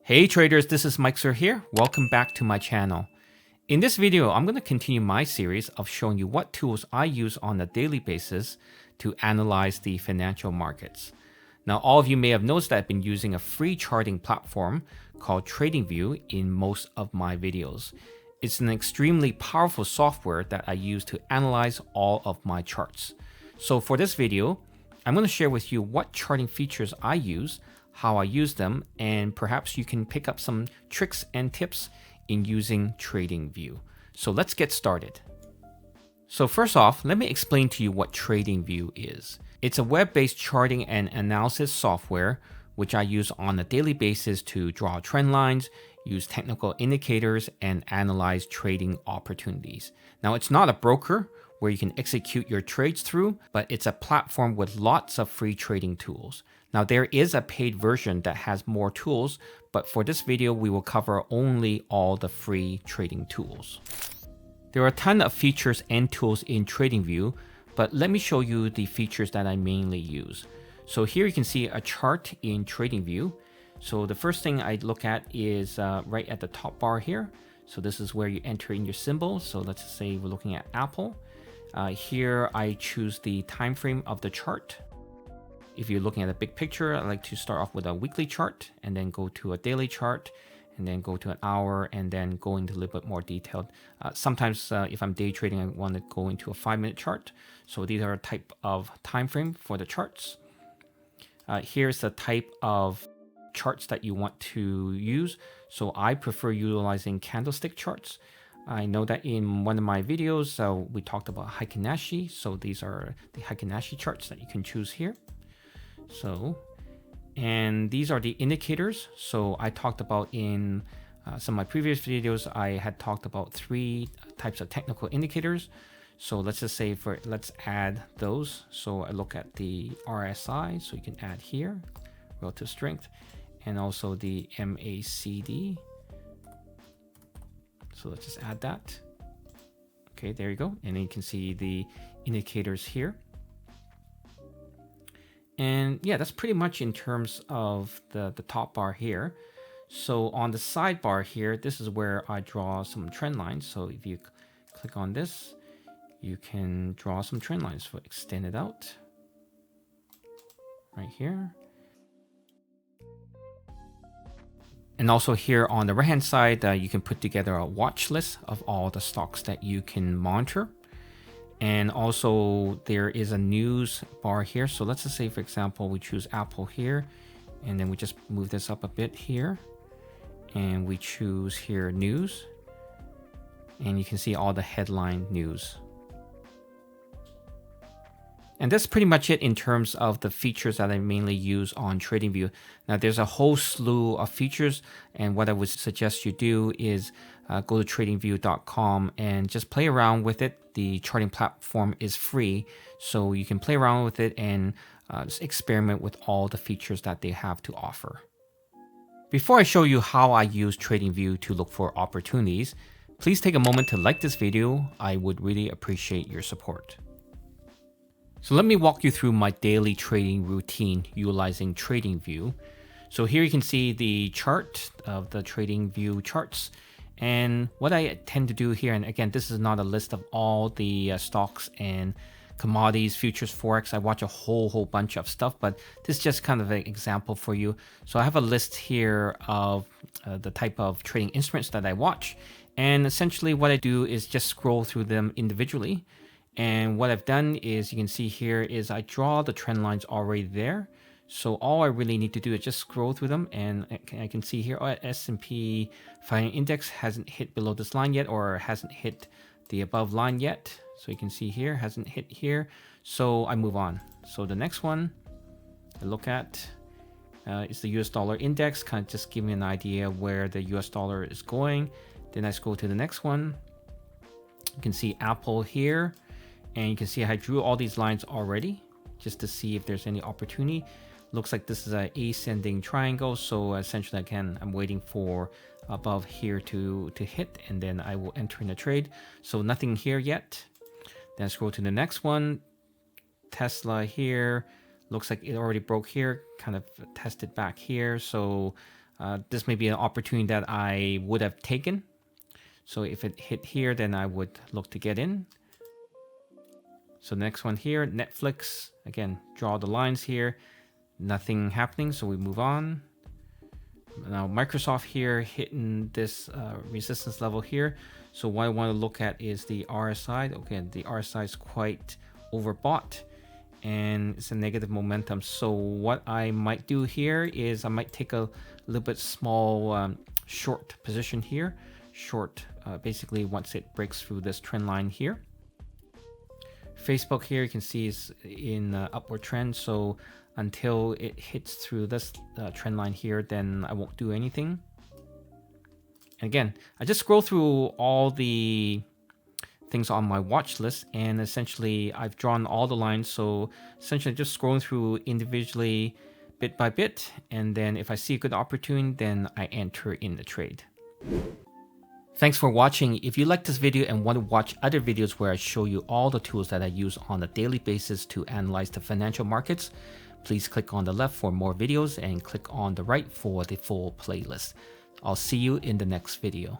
Hey traders, this is Mike Sir here. Welcome back to my channel. In this video, I'm going to continue my series of showing you what tools I use on a daily basis to analyze the financial markets. Now, all of you may have noticed that I've been using a free charting platform called TradingView in most of my videos. It's an extremely powerful software that I use to analyze all of my charts. So for this video, I'm going to share with you what charting features I use, how I use them, and perhaps you can pick up some tricks and tips in using TradingView. So let's get started. So first off, let me explain to you what TradingView is. It's a web-based charting and analysis software which I use on a daily basis to draw trend lines, use technical indicators, and analyze trading opportunities. Now, it's not a broker where you can execute your trades through, but it's a platform with lots of free trading tools. Now, there is a paid version that has more tools, but for this video, we will cover only all the free trading tools. There are a ton of features and tools in TradingView, but let me show you the features that I mainly use. So here you can see a chart in TradingView. So the first thing I look at is right at the top bar here. So this is where you enter in your symbol. So let's just say we're looking at Apple. Here I choose the time frame of the chart. If you're looking at a big picture, I like to start off with a weekly chart and then go to a daily chart and then go to an hour and then go into a little bit more detailed. Sometimes if I'm day trading, I want to go into a 5-minute chart. So these are a type of time frame for the charts. Here's the type of charts that you want to use. So I prefer utilizing candlestick charts. I know that in one of my videos, we talked about Heikin Ashi. So these are the Heikin Ashi charts that you can choose here. So, and these are the indicators. So I talked about in some of my previous videos, I had talked about 3 types of technical indicators. So let's just say let's add those. So I look at the RSI, so you can add here, relative strength, and also the MACD. So let's just add that. Okay, there you go. And then you can see the indicators here. And yeah, that's pretty much in terms of the top bar here. So on the sidebar here, this is where I draw some trend lines. So if you click on this, you can draw some trend lines. So extend it out right here. And also here on the right hand side, you can put together a watch list of all the stocks that you can monitor. And also there is a news bar here. So let's just say, for example, we choose Apple here, and then we just move this up a bit here, and we choose here news, and you can see all the headline news. And that's pretty much it in terms of the features that I mainly use on TradingView. Now, there's a whole slew of features, and what I would suggest you do is go to tradingview.com and just play around with it. The charting platform is free, so you can play around with it and just experiment with all the features that they have to offer. Before I show you how I use TradingView to look for opportunities, please take a moment to like this video. I would really appreciate your support. So let me walk you through my daily trading routine utilizing TradingView. So here you can see the chart of the TradingView charts. And what I tend to do here, and again, this is not a list of all the stocks and commodities, futures, forex. I watch a whole bunch of stuff, but this is just kind of an example for you. So I have a list here of the type of trading instruments that I watch. And essentially what I do is just scroll through them individually. And what I've done is, you can see here, is I draw the trend lines already there. So all I really need to do is just scroll through them, and I can see here, S&P 500 index hasn't hit below this line yet, or hasn't hit the above line yet. So you can see here, hasn't hit here. So I move on. So the next one I look at is the US dollar index, kind of just give me an idea where the US dollar is going. Then I scroll to the next one. You can see Apple here. And you can see I drew all these lines already just to see if there's any opportunity. Looks like this is an ascending triangle. So essentially, again, I'm waiting for above here to hit, and then I will enter in a trade. So nothing here yet. Then I scroll to the next one. Tesla here. Looks like it already broke here, kind of tested back here. So This may be an opportunity that I would have taken. So if it hit here, then I would look to get in. So next one here, Netflix. Again, draw the lines here. Nothing happening, so we move on. Now Microsoft here hitting this resistance level here. So what I want to look at is the RSI. Okay, the RSI is quite overbought and it's a negative momentum. So what I might do here is I might take a little bit small short position here. Short basically once it breaks through this trend line here. Facebook here you can see is in upward trend, so until it hits through this trend line here, then I won't do anything. And again, I just scroll through all the things on my watch list, and essentially I've drawn all the lines, so essentially just scrolling through individually bit by bit, and then if I see a good opportunity, then I enter in the trade. Thanks for watching. If you like this video and want to watch other videos where I show you all the tools that I use on a daily basis to analyze the financial markets, please click on the left for more videos and click on the right for the full playlist. I'll see you in the next video.